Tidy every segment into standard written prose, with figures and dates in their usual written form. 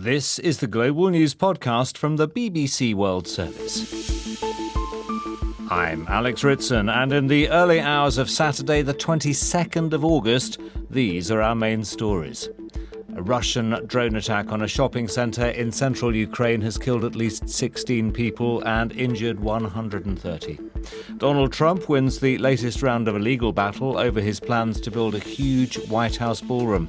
This is the Global News Podcast from the BBC World Service. I'm Alex Ritson, and in the early hours of Saturday, the 22nd of August, these are our main stories. A Russian drone attack on a shopping centre in central Ukraine has killed at least 16 people and injured 130. Donald Trump wins the latest round of a legal battle over his plans to build a huge White House ballroom.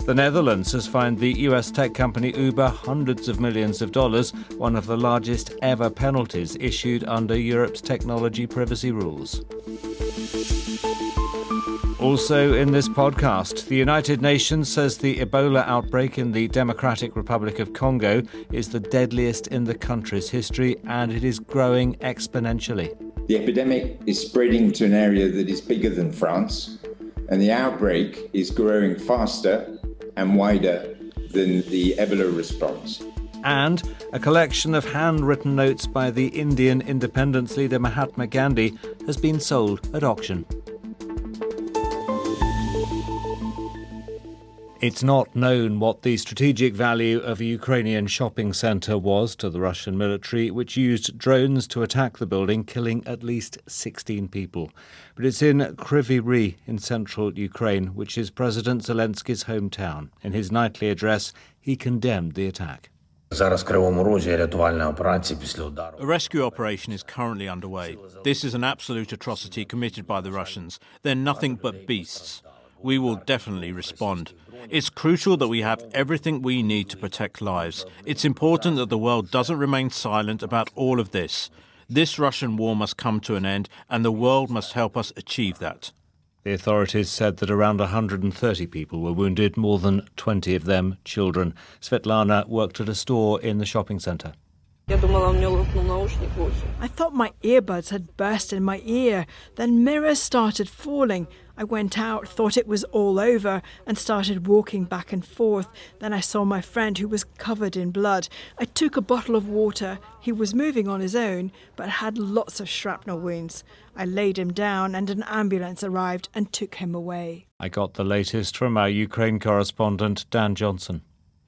The Netherlands has fined the US tech company Uber hundreds of millions of dollars, one of the largest ever penalties issued under Europe's technology privacy rules. Also in this podcast, the United Nations says the Ebola outbreak in the Democratic Republic of Congo is the deadliest in the country's history, and it is growing exponentially. The epidemic is spreading to an area that is bigger than France, and the outbreak is growing faster and wider than the Ebola response. And a collection of handwritten notes by the Indian independence leader Mahatma Gandhi has been sold at auction. It's not known what the strategic value of a Ukrainian shopping centre was to the Russian military, which used drones to attack the building, killing at least 16 people. But it's in Kryvyi Rih in central Ukraine, which is President Zelensky's hometown. In his nightly address, he condemned the attack. A rescue operation is currently underway. This is an absolute atrocity committed by the Russians. They're nothing but beasts. We will definitely respond. It's crucial that we have everything we need to protect lives. It's important that the world doesn't remain silent about all of this. This Russian war must come to an end, and the world must help us achieve that. The authorities said that around 130 people were wounded, more than 20 of them children. Svetlana worked at a store in the shopping centre. I thought my earbuds had burst in my ear. Then mirrors started falling. I went out, thought it was all over, and started walking back and forth. Then I saw my friend who was covered in blood. I took a bottle of water. He was moving on his own, but had lots of shrapnel wounds. I laid him down and an ambulance arrived and took him away. I got the latest from our Ukraine correspondent, Dan Johnson.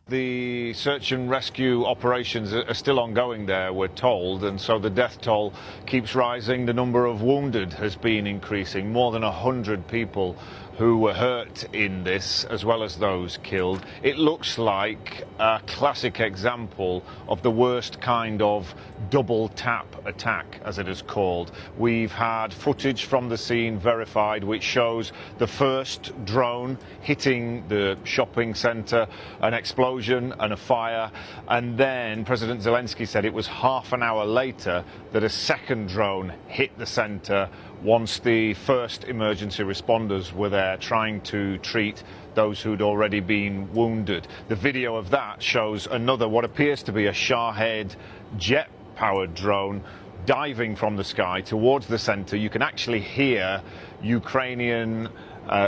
The search and rescue operations are still ongoing there, we're told, and so the death toll keeps rising. The number of wounded has been increasing. More than 100 people who were hurt in this, as well as those killed. It looks like a classic example of the worst kind of double tap attack, as it is called. We've had footage from the scene verified which shows the first drone hitting the shopping centre, an explosion and a fire, and then President Zelensky said it was half an hour later that a second drone hit the centre once the first emergency responders were there trying to treat those who'd already been wounded. The video of that shows another, what appears to be a Shahed jet-powered drone diving from the sky towards the centre. You can actually hear Ukrainian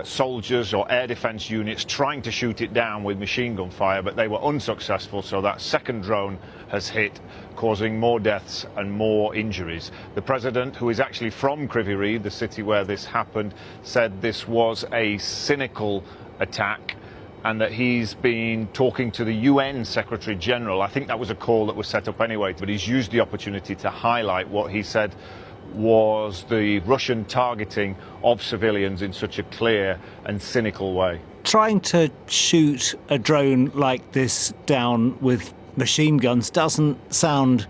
soldiers or air defence units trying to shoot it down with machine gun fire, but they were unsuccessful, so that second drone has hit, causing more deaths and more injuries. The president, who is actually from Kryvyi Rih, the city where this happened, said this was a cynical attack and that he's been talking to the UN Secretary General. I think that was a call that was set up anyway, but he's used the opportunity to highlight what he said was the Russian targeting of civilians in such a clear and cynical way. Trying to shoot a drone like this down with machine guns doesn't sound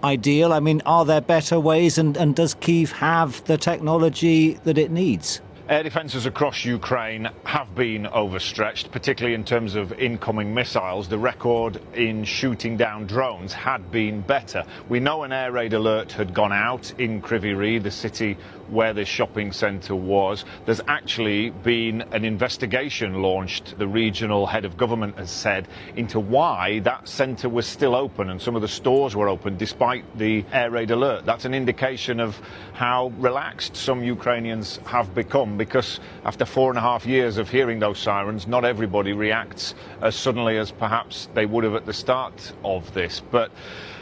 ideal. I mean, are there better ways, and does Kyiv have the technology that it needs? Air defences across Ukraine have been overstretched, particularly in terms of incoming missiles. The record in shooting down drones had been better. We know an air raid alert had gone out in Kryvyi Rih, the city where this shopping centre was. There's actually been an investigation launched, the regional head of government has said, into why that centre was still open and some of the stores were open despite the air raid alert. That's an indication of how relaxed some Ukrainians have become, because after 4.5 years of hearing those sirens, not everybody reacts as suddenly as perhaps they would have at the start of this. But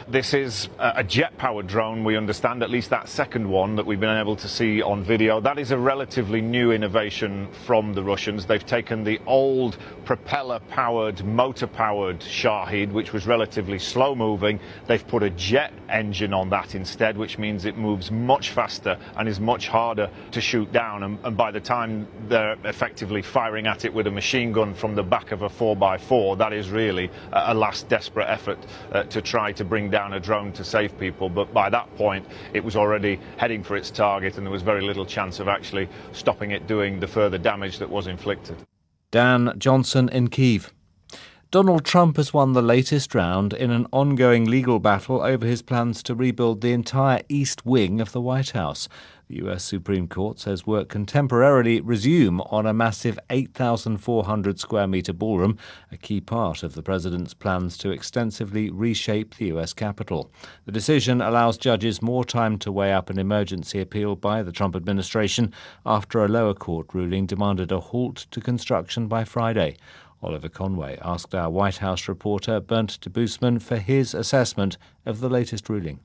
this is a jet-powered drone, we understand, at least that second one that we've been able to see on video. That is a relatively new innovation from the Russians. They've taken the old propeller-powered, motor-powered Shahid, which was relatively slow-moving. They've put a jet engine on that instead, which means it moves much faster and is much harder to shoot down. And by the time they're effectively firing at it with a machine gun from the back of a 4x4, that is really a last desperate effort to try to bring down a drone to save people. But by that point, it was already heading for its target, and there was very little chance of actually stopping it doing the further damage that was inflicted. Dan Johnson in Kyiv. Donald Trump has won the latest round in an ongoing legal battle over his plans to rebuild the entire east wing of the White House. The US Supreme Court says work can temporarily resume on a massive 8,400 square metre ballroom, a key part of the president's plans to extensively reshape the US Capitol. The decision allows judges more time to weigh up an emergency appeal by the Trump administration after a lower court ruling demanded a halt to construction by Friday. Oliver Conway asked our White House reporter Bernd de Boosman for his assessment of the latest ruling.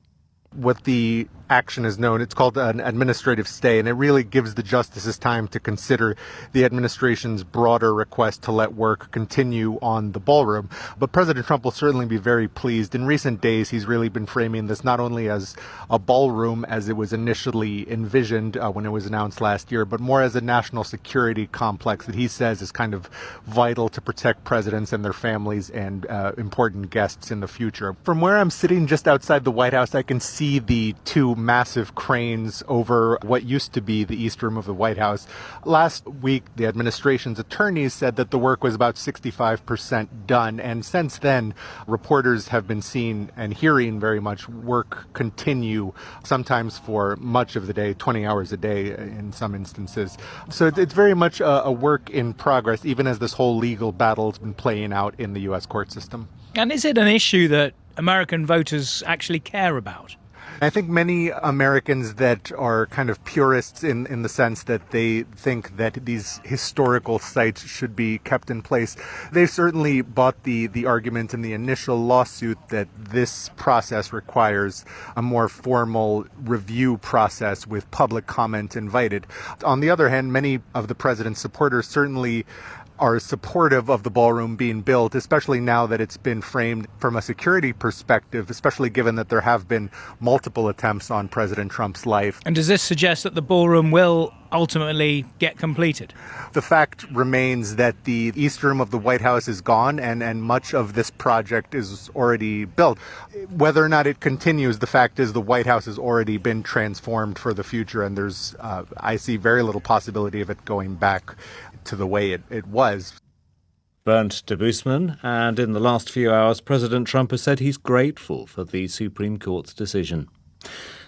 What the action is known, it's called an administrative stay, and it really gives the justices time to consider the administration's broader request to let work continue on the ballroom. But President Trump will certainly be very pleased. In recent days, he's really been framing this not only as a ballroom as it was initially envisioned when it was announced last year, but more as a national security complex that he says is kind of vital to protect presidents and their families and important guests in the future. From where I'm sitting just outside the White House, I can see the two massive cranes over what used to be the East Room of the White House. Last week, the administration's attorneys said that the work was about 65% done. And since then, reporters have been seeing and hearing very much work continue, sometimes for much of the day, 20 hours a day in some instances. So it's very much a work in progress, even as this whole legal battle has been playing out in the U.S. court system. And is it an issue that American voters actually care about? I think many Americans that are kind of purists in the sense that they think that these historical sites should be kept in place, they certainly bought the argument in the initial lawsuit that this process requires a more formal review process with public comment invited. On the other hand, many of the president's supporters certainly are supportive of the ballroom being built, especially now that it's been framed from a security perspective, especially given that there have been multiple attempts on President Trump's life. And does this suggest that the ballroom will ultimately get completed? The fact remains that the East Room of the White House is gone and much of this project is already built. Whether or not it continues, the fact is the White House has already been transformed for the future, and there's, I see very little possibility of it going back to the way it was. Bernd de Boosman, and in the last few hours, President Trump has said he's grateful for the Supreme Court's decision.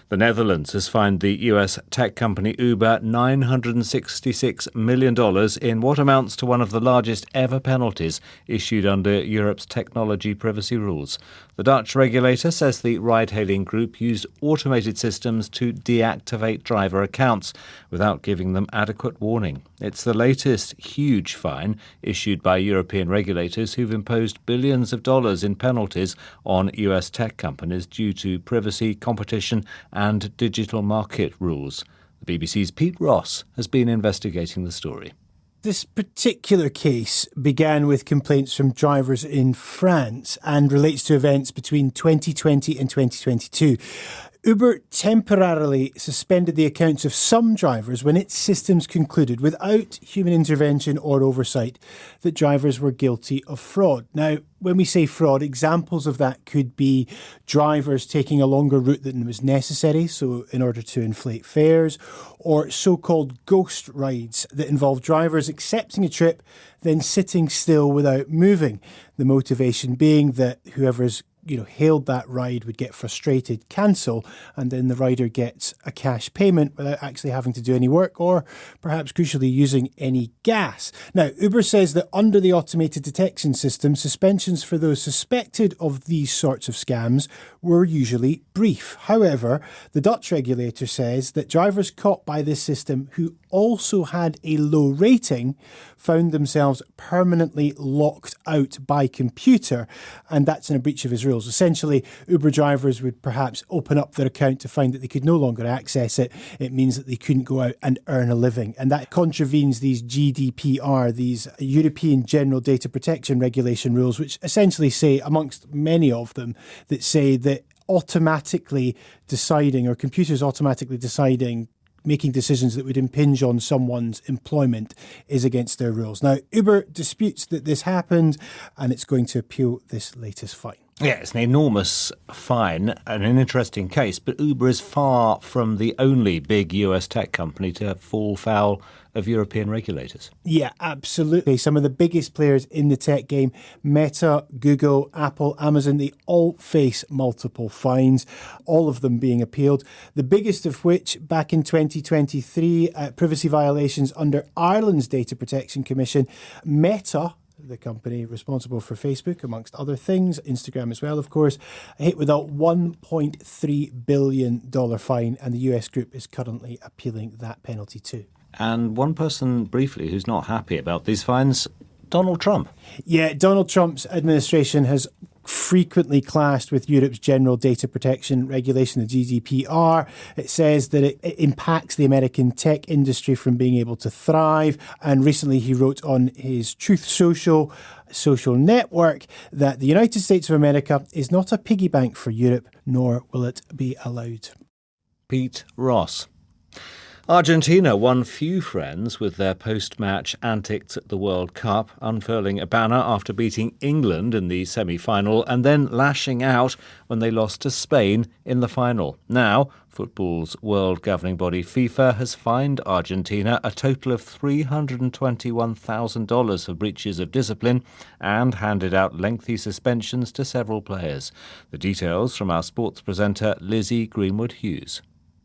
The Netherlands has fined the US tech company Uber $966 million in what amounts to one of the largest ever penalties issued under Europe's technology privacy rules. The Dutch regulator says the ride-hailing group used automated systems to deactivate driver accounts without giving them adequate warning. It's the latest huge fine issued by European regulators who've imposed billions of dollars in penalties on US tech companies due to privacy, competition and digital market rules. The BBC's Pete Ross has been investigating the story. This particular case began with complaints from drivers in France and relates to events between 2020 and 2022. Uber temporarily suspended the accounts of some drivers when its systems concluded, without human intervention or oversight, that drivers were guilty of fraud. Now, when we say fraud, examples of that could be drivers taking a longer route than was necessary, so in order to inflate fares, or so-called ghost rides that involve drivers accepting a trip, then sitting still without moving. The motivation being that whoever's hailed that ride would get frustrated, cancel, and then the rider gets a cash payment without actually having to do any work or perhaps crucially using any gas. Now, Uber says that under the automated detection system, suspensions for those suspected of these sorts of scams were usually brief. However, the Dutch regulator says that drivers caught by this system who also had a low rating found themselves permanently locked out by computer, and that's in a breach of his rules. rules. Essentially, Uber drivers would perhaps open up their account to find that they could no longer access it. It means that they couldn't go out and earn a living. And that contravenes these GDPR, these European General Data Protection Regulation rules, which essentially say, amongst many of them, that say that automatically deciding, or computers automatically deciding, making decisions that would impinge on someone's employment is against their rules. Now, Uber disputes that this happened, and it's going to appeal this latest fine. Yeah, it's an enormous fine and an interesting case, but Uber is far from the only big US tech company to fall foul of European regulators. Yeah, absolutely. Some of the biggest players in the tech game, Meta, Google, Apple, Amazon, they all face multiple fines, all of them being appealed. The biggest of which, back in 2023, privacy violations under Ireland's Data Protection Commission. Meta, the company responsible for Facebook, amongst other things, Instagram as well, of course, hit with a $1.3 billion fine, and the US group is currently appealing that penalty too. And one person, briefly, who's not happy about these fines, Donald Trump. Yeah, Donald Trump's administration has frequently clashed with Europe's General Data Protection Regulation, the GDPR. It says that it impacts the American tech industry from being able to thrive. And recently he wrote on his Truth social network that the United States of America is not a piggy bank for Europe, nor will it be allowed. Pete Ross. Argentina won few friends with their post-match antics at the World Cup, unfurling a banner after beating England in the semi-final and then lashing out when they lost to Spain in the final. Now, football's world governing body FIFA has fined Argentina a total of $321,000 for breaches of discipline and handed out lengthy suspensions to several players. The details from our sports presenter Lizzie Greenwood-Hughes.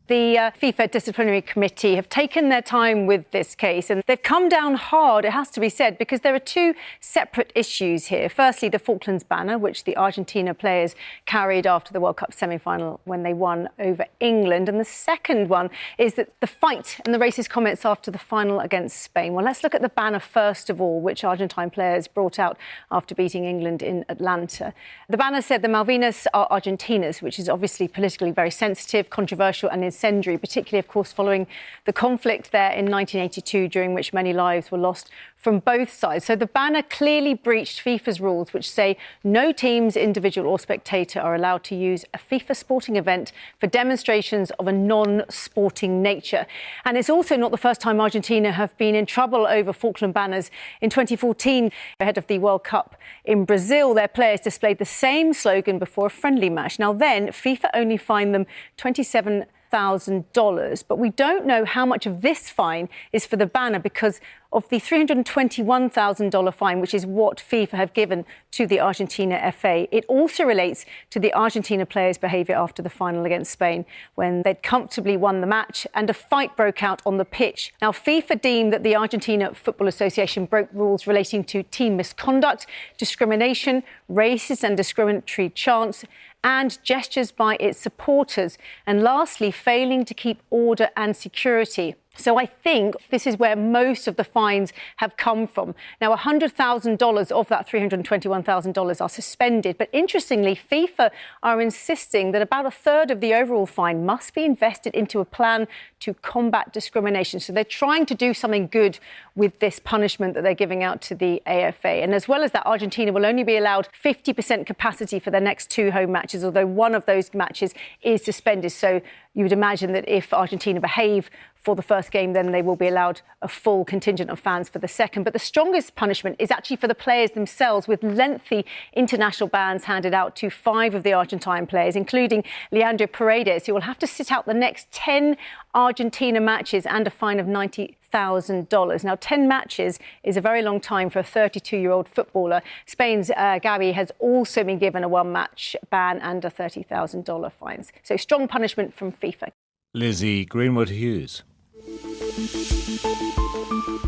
The FIFA Disciplinary Committee have taken their time with this case, and they've come down hard, it has to be said, because there are two separate issues here. Firstly, the Falklands banner, which the Argentina players carried after the World Cup semi-final when they won over England. And the second one is that the fight and the racist comments after the final against Spain. Well, let's look at the banner first of all, which Argentine players brought out after beating England in Atlanta. The banner said the Malvinas are Argentina's, which is obviously politically very sensitive, controversial and incendiary, particularly, of course, following the conflict there in 1982, during which many lives were lost from both sides. So the banner clearly breached FIFA's rules, which say no teams, individual or spectator are allowed to use a FIFA sporting event for demonstrations of a non-sporting nature. And it's also not the first time Argentina have been in trouble over Falkland banners. In 2014, ahead of the World Cup in Brazil, their players displayed the same slogan before a friendly match. Now then, FIFA only fined them $27,000, but we don't know how much of this fine is for the banner because of the $321,000 fine, which is what FIFA have given to the Argentina FA. It also relates to the Argentina players' behaviour after the final against Spain, when they'd comfortably won the match and a fight broke out on the pitch. Now, FIFA deemed that the Argentina Football Association broke rules relating to team misconduct, discrimination, racist and discriminatory chants, and gestures by its supporters, and lastly, failing to keep order and security. So I think this is where most of the fines have come from. Now, $100,000 of that $321,000 are suspended. But interestingly, FIFA are insisting that about a third of the overall fine must be invested into a plan to combat discrimination. So they're trying to do something good with this punishment that they're giving out to the AFA. And as well as that, Argentina will only be allowed 50% capacity for their next two home matches, although one of those matches is suspended. So you would imagine that if Argentina behave for the first game, then they will be allowed a full contingent of fans for the second. But the strongest punishment is actually for the players themselves, with lengthy international bans handed out to 5 of the Argentine players, including Leandro Paredes, who will have to sit out the next 10 Argentina matches and a fine of $90,000. Now, 10 matches is a very long time for a 32-year-old footballer. Spain's Gavi has also been given a one-match ban and a $30,000 fines. So strong punishment from FIFA. Lizzie Greenwood-Hughes.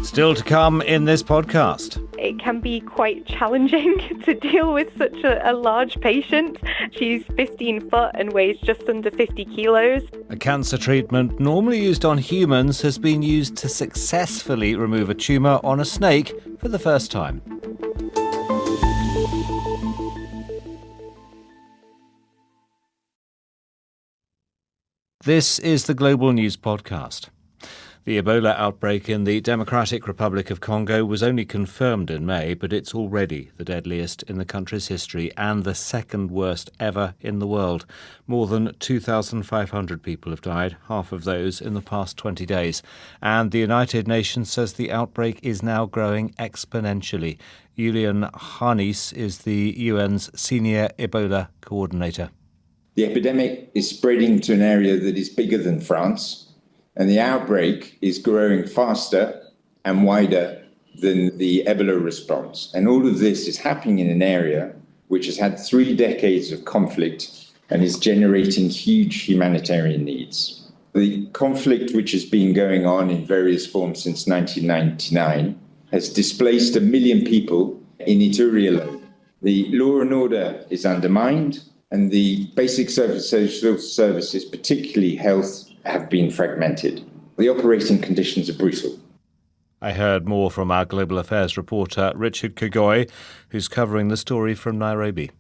Still to come in this podcast. It can be quite challenging to deal with such a large patient. She's 15 foot and weighs just under 50 kilos. A cancer treatment normally used on humans has been used to successfully remove a tumour on a snake for the first time. This is the Global News Podcast. The Ebola outbreak in the Democratic Republic of Congo was only confirmed in May, but it's already the deadliest in the country's history and the second worst ever in the world. More than 2,500 people have died, half of those in the past 20 days. And the United Nations says the outbreak is now growing exponentially. Julian Harnies is the UN's senior Ebola coordinator. The epidemic is spreading to an area that is bigger than France, and the outbreak is growing faster and wider than the Ebola response. And all of this is happening in an area which has had 3 decades of conflict and is generating huge humanitarian needs. The conflict, which has been going on in various forms since 1999, has displaced 1 million people in Ituri alone. The law and order is undermined, and the basic social services, particularly health, have been fragmented. The operating conditions are brutal. I heard more from our Global Affairs reporter Richard Kagoi, who's covering the story from Nairobi.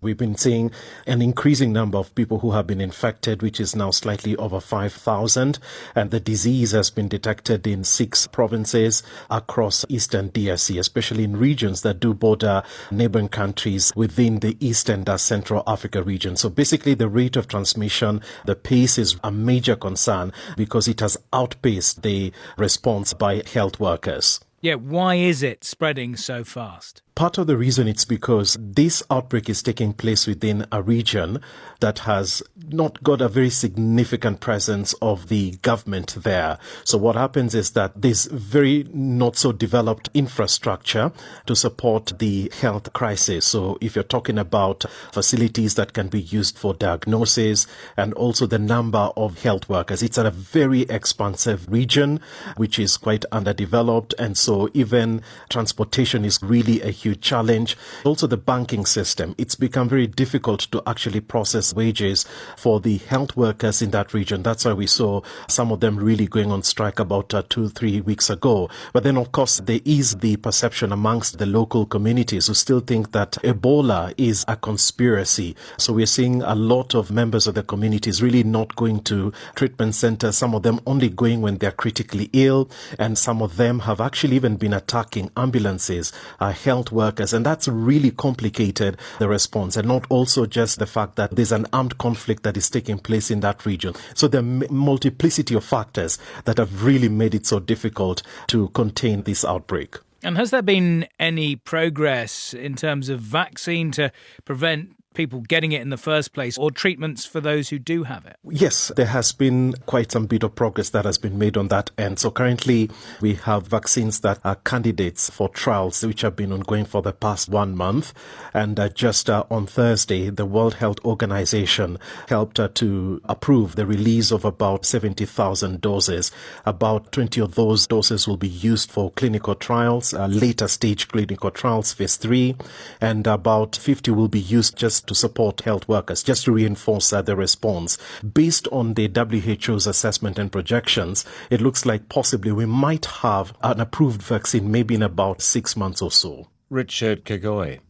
We've been seeing an increasing number of people who have been infected, which is now slightly over 5,000. And the disease has been detected in 6 provinces across eastern DRC, especially in regions that do border neighboring countries within the East and Central Africa region. So basically the rate of transmission, the pace is a major concern because it has outpaced the response by health workers. Yeah, why is it spreading so fast? Part of the reason it's because this outbreak is taking place within a region that has not got a very significant presence of the government there. So what happens is that there's very not so developed infrastructure to support the health crisis. So if you're talking about facilities that can be used for diagnosis and also the number of health workers, it's a very expansive region which is quite underdeveloped. And so even transportation is really a huge challenge. Also the banking system. It's become very difficult to actually process wages for the health workers in that region. That's why we saw some of them really going on strike about 2-3 weeks ago. But then, of course, there is the perception amongst the local communities who still think that Ebola is a conspiracy. So we're seeing a lot of members of the communities really not going to treatment centers, some of them only going when they're critically ill, and some of them have actually even been attacking ambulances, health workers, and that's really complicated the response, and not also just the fact that there's an armed conflict that is taking place in that region. So the multiplicity of factors that have really made it so difficult to contain this outbreak. And has there been any progress in terms of vaccine to prevent people getting it in the first place, or treatments for those who do have it? Yes, there has been quite some bit of progress that has been made on that end. So currently we have vaccines that are candidates for trials which have been ongoing for the past 1 month. And just on Thursday, the World Health Organization helped to approve the release of about 70,000 doses. About 20 of those doses will be used for clinical trials, later stage clinical trials, phase 3, and about 50 will be used just to support health workers, just to reinforce the response. Based on the WHO's assessment and projections, it looks like possibly we might have an approved vaccine maybe in about 6 months or so. Richard Kagoi.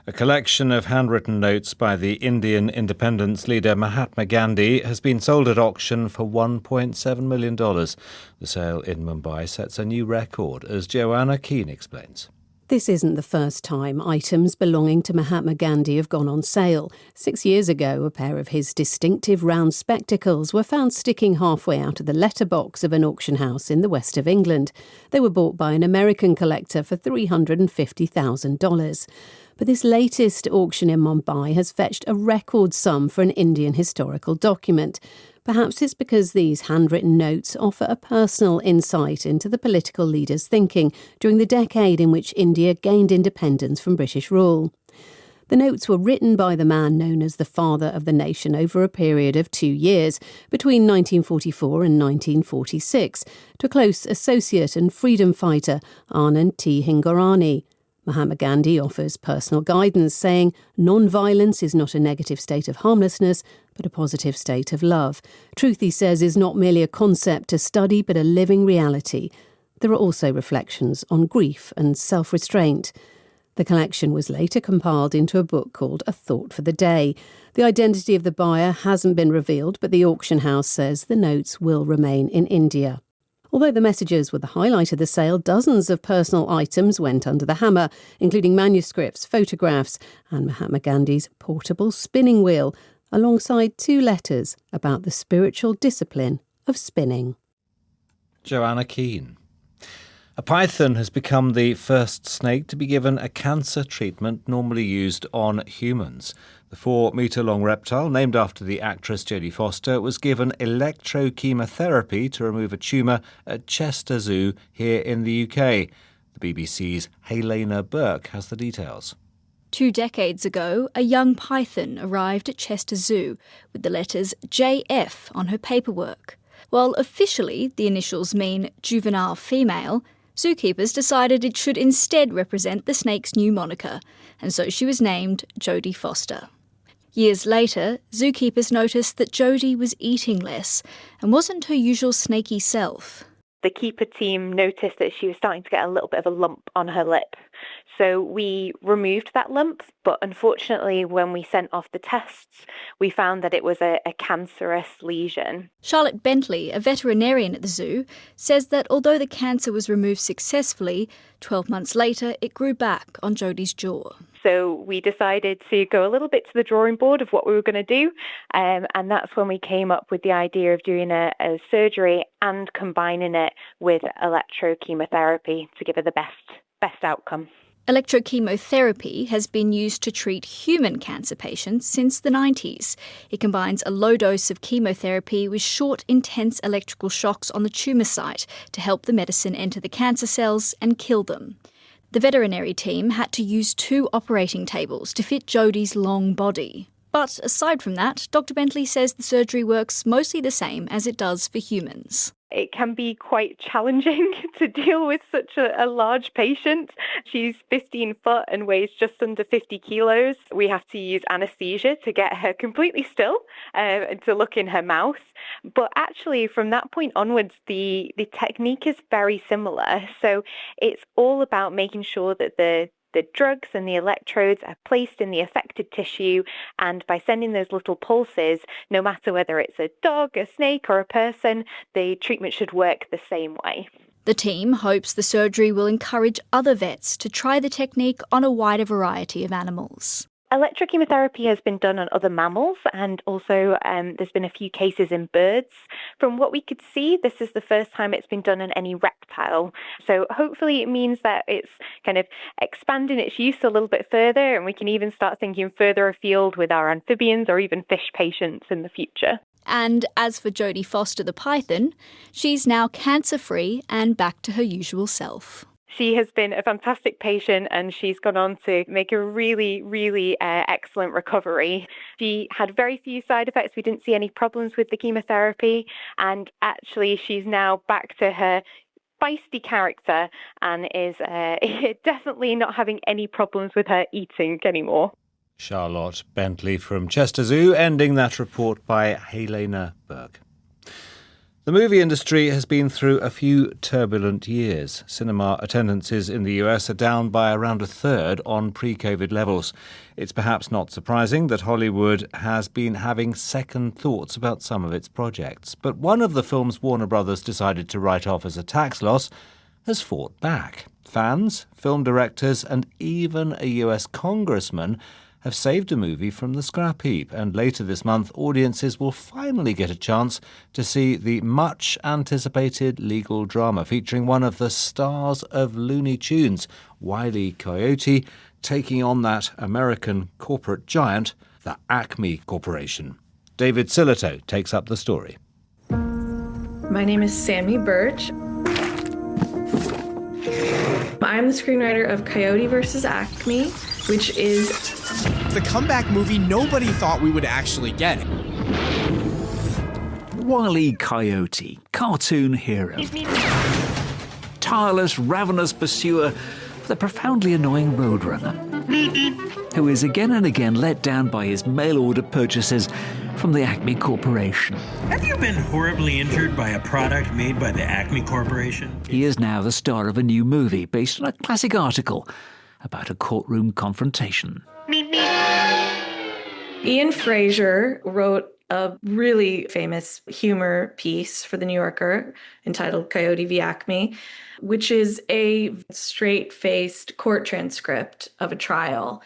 A collection of handwritten notes by the Indian independence leader Mahatma Gandhi has been sold at auction for $1.7 million. The sale in Mumbai sets a new record, as Joanna Keane explains. This isn't the first time items belonging to Mahatma Gandhi have gone on sale. 6 years ago, a pair of his distinctive round spectacles were found sticking halfway out of the letterbox of an auction house in the west of England. They were bought by an American collector for $350,000. But this latest auction in Mumbai has fetched a record sum for an Indian historical document. Perhaps it's because these handwritten notes offer a personal insight into the political leader's thinking during the decade in which India gained independence from British rule. The notes were written by the man known as the father of the nation over a period of 2 years, between 1944 and 1946, to close associate and freedom fighter Anand T. Hingorani. Mahatma Gandhi offers personal guidance, saying non-violence is not a negative state of harmlessness, but a positive state of love. Truth, he says, is not merely a concept to study, but a living reality. There are also reflections on grief and self-restraint. The collection was later compiled into a book called A Thought for the Day. The identity of the buyer hasn't been revealed, but the auction house says the notes will remain in India. Although the messages were the highlight of the sale, dozens of personal items went under the hammer, including manuscripts, photographs, and Mahatma Gandhi's portable spinning wheel, alongside 2 letters about the spiritual discipline of spinning. Joanna Keane. A python has become the first snake to be given a cancer treatment normally used on humans. The 4-metre-long reptile, named after the actress Jodie Foster, was given electrochemotherapy to remove a tumour at Chester Zoo here in the UK. The BBC's Helena Burke has the details. 2 decades ago, a young python arrived at Chester Zoo with the letters JF on her paperwork. While officially the initials mean juvenile female, zookeepers decided it should instead represent the snake's new moniker, and so she was named Jodie Foster. Years later, zookeepers noticed that Jodie was eating less and wasn't her usual snaky self. The keeper team noticed that she was starting to get a little bit of a lump on her lip. So we removed that lump, but unfortunately when we sent off the tests, we found that it was a cancerous lesion. Charlotte Bentley, a veterinarian at the zoo, says that although the cancer was removed successfully, 12 months later it grew back on Jodie's jaw. So we decided to go a little bit to the drawing board of what we were going to do, and that's when we came up with the idea of doing a surgery and combining it with electrochemotherapy to give her the best outcome. Electrochemotherapy has been used to treat human cancer patients since the 90s. It combines a low dose of chemotherapy with short, intense electrical shocks on the tumour site to help the medicine enter the cancer cells and kill them. The veterinary team had to use 2 operating tables to fit Jodie's long body. But aside from that, Dr. Bentley says the surgery works mostly the same as it does for humans. It can be quite challenging to deal with such a large patient. She's 15 foot and weighs just under 50 kilos. We have to use anaesthesia to get her completely still and to look in her mouth. But actually, from that point onwards, the technique is very similar. So it's all about making sure that the drugs and the electrodes are placed in the affected tissue, and by sending those little pulses, no matter whether it's a dog, a snake or a person, the treatment should work the same way. The team hopes the surgery will encourage other vets to try the technique on a wider variety of animals. Electrochemotherapy has been done on other mammals, and also there's been a few cases in birds. From what we could see, this is the first time it's been done on any reptile. So hopefully it means that it's kind of expanding its use a little bit further, and we can even start thinking further afield with our amphibians or even fish patients in the future. And as for Jodie Foster the python, she's now cancer-free and back to her usual self. She has been a fantastic patient, and she's gone on to make a really, really excellent recovery. She had very few side effects. We didn't see any problems with the chemotherapy, and actually she's now back to her feisty character and is definitely not having any problems with her eating anymore. Charlotte Bentley from Chester Zoo, ending that report by Helena Burke. The movie industry has been through a few turbulent years. Cinema attendances in the US are down by around a third on pre-COVID levels. It's perhaps not surprising that Hollywood has been having second thoughts about some of its projects. But one of the films Warner Brothers decided to write off as a tax loss has fought back. Fans, film directors, and even a US congressman have saved a movie from the scrap heap, and later this month audiences will finally get a chance to see the much-anticipated legal drama featuring one of the stars of Looney Tunes, Wile E. Coyote, taking on that American corporate giant, the Acme Corporation. David Sillito takes up the story. My name is Sammy Birch. I'm the screenwriter of Coyote vs. Acme, which is the comeback movie nobody thought we would actually get. Wile E. Coyote, cartoon hero. Tireless, ravenous pursuer of the profoundly annoying roadrunner, who is again and again let down by his mail-order purchases from the Acme Corporation. Have you been horribly injured by a product made by the Acme Corporation? He is now the star of a new movie based on a classic article about a courtroom confrontation. Ian Fraser wrote a really famous humor piece for The New Yorker entitled Coyote v. Acme, which is a straight-faced court transcript of a trial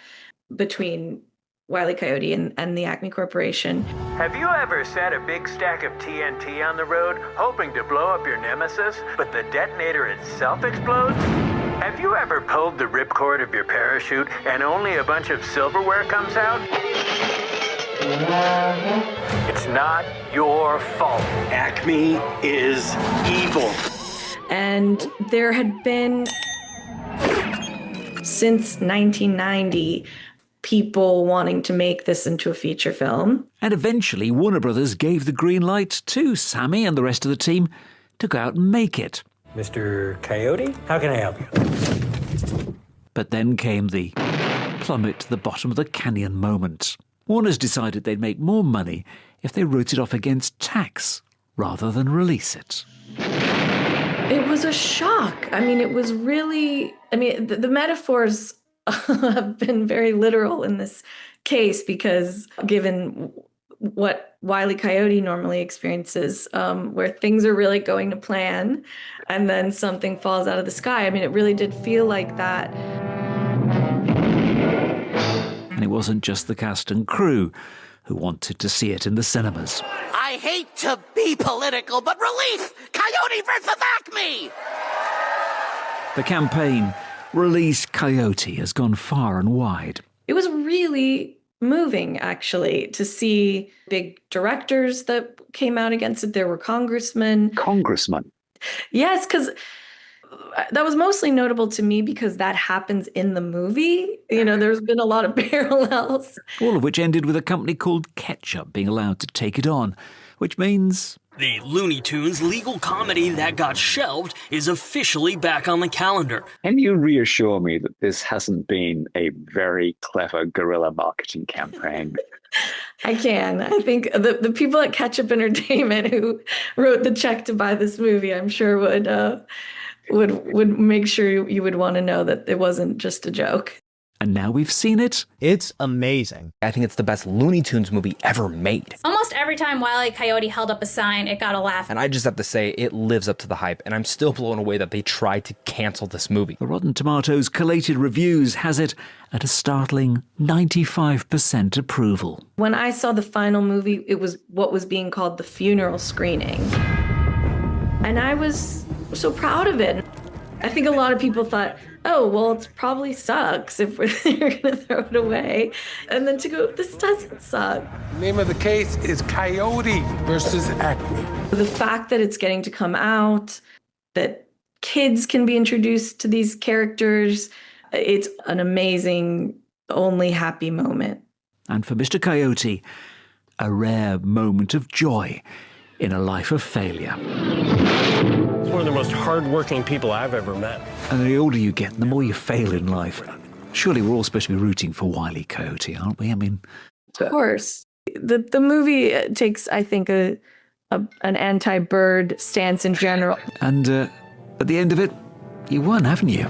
between Wile E. Coyote and the Acme Corporation. Have you ever set a big stack of TNT on the road, hoping to blow up your nemesis, but the detonator itself explodes? Have you ever pulled the ripcord of your parachute and only a bunch of silverware comes out? It's not your fault. Acme is evil. And there had been, since 1990, people wanting to make this into a feature film. And eventually Warner Brothers gave the green light to Sammy and the rest of the team to go out and make it. Mr. Coyote, how can I help you? But then came the plummet to the bottom of the canyon moment. Warner's decided they'd make more money if they wrote it off against tax rather than release it. It was a shock. I mean, it was really, the metaphors have been very literal in this case because given what Wile E. Coyote normally experiences, where things are really going to plan and then something falls out of the sky. I mean, it really did feel like that. And it wasn't just the cast and crew who wanted to see it in the cinemas. I hate to be political, but release Coyote versus Acme! The campaign, Release Coyote, has gone far and wide. It was really moving, actually, to see big directors that came out against it. There were congressmen. Congressmen? Yes, because that was mostly notable to me because that happens in the movie. You know, there's been a lot of parallels. All of which ended with a company called Ketchup being allowed to take it on, which means... The Looney Tunes legal comedy that got shelved is officially back on the calendar. Can you reassure me that this hasn't been a very clever guerrilla marketing campaign? I can. I think the people at Ketchup Entertainment who wrote the check to buy this movie, I'm sure would make sure you would want to know that it wasn't just a joke. And now we've seen it. It's amazing. I think it's the best Looney Tunes movie ever made. Almost every time Wile E. Coyote held up a sign, it got a laugh. And I just have to say, it lives up to the hype. And I'm still blown away that they tried to cancel this movie. The Rotten Tomatoes collated reviews has it at a startling 95% approval. When I saw the final movie, it was what was being called the funeral screening. And I was so proud of it. I think a lot of people thought, oh, well, it probably sucks if we're going to throw it away. And then to go, this doesn't suck. The name of the case is Coyote versus Acme. The fact that it's getting to come out, that kids can be introduced to these characters, it's an amazing, only happy moment. And for Mr. Coyote, a rare moment of joy in a life of failure. He's one of the most hard-working people I've ever met. And the older you get, the more you fail in life. Surely we're all supposed to be rooting for Wile E. Coyote, aren't we? I mean... Of course. The movie takes, I think, an anti-bird stance in general. And at the end of it, you won, haven't you?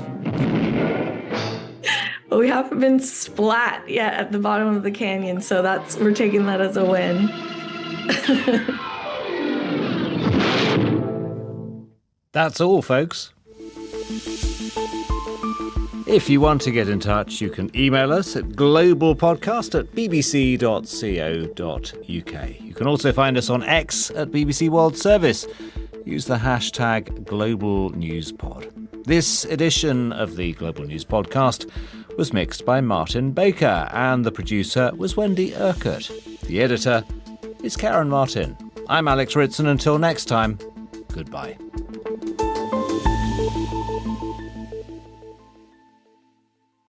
Well, we haven't been splat yet at the bottom of the canyon, so we're taking that as a win. That's all, folks. If you want to get in touch, you can email us at globalpodcast@bbc.co.uk. You can also find us on X at BBC World Service. Use the hashtag #GlobalNewsPod. This edition of the Global News Podcast was mixed by Martin Baker, and the producer was Wendy Urquhart. The editor is Karen Martin. I'm Alex Ritson. Until next time, goodbye.